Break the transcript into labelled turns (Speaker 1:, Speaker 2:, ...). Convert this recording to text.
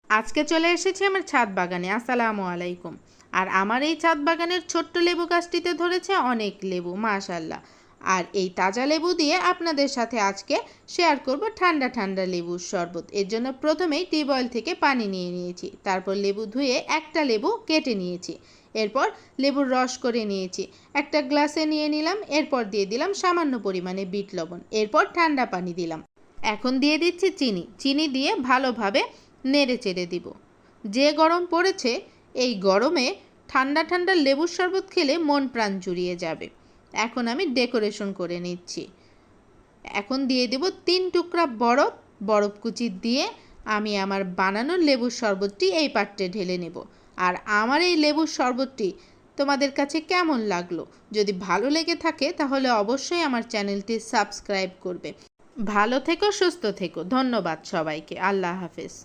Speaker 1: আজকে চলে এসেছি আমার ছাদ বাগানে। আসসালামু আলাইকুম। আর আমার এই ছাদ বাগানের ছোট্ট লেবু গাছটিতে ধরেছে অনেক লেবু, মাশাল্লাহ। আর এই তাজা লেবু দিয়ে আপনাদের সাথে আজকে শেয়ার করব ঠান্ডা ঠান্ডা লেবুর শরবত। এর জন্য প্রথমেই টিউবওয়েল থেকে পানি নিয়ে নিয়েছি, তারপর লেবু ধুয়ে একটা লেবু কেটে নিয়েছি, এরপর লেবুর রস করে নিয়েছি, একটা গ্লাসে নিয়ে নিলাম, এরপর দিয়ে দিলাম সামান্য পরিমাণে বিট লবণ, এরপর ঠান্ডা পানি দিলাম। এখন দিয়ে দিচ্ছি চিনি। চিনি দিয়ে ভালোভাবে নেড়ে চেড়ে দিব। যে গরম পড়েছে, এই গরমে ঠান্ডা ঠান্ডা লেবুর শরবত খেলে মন প্রাণ জুড়িয়ে যাবে। এখন আমি ডেকোরেশন করে নিচ্ছি। এখন দিয়ে দেব 3 টুকরা বরফ। বরফ কুচি দিয়ে আমি আমার বানানো লেবুর শরবতটি এই পাত্রে ঢেলে নেব। আর আমার এই লেবুর শরবতটি তোমাদের কাছে কেমন লাগলো? যদি ভালো লেগে থাকে তাহলে অবশ্যই আমার চ্যানেলটি সাবস্ক্রাইব করবে। ভালো থেকো, সুস্থ থেকো। ধন্যবাদ সবাইকে। আল্লাহ হাফেজ।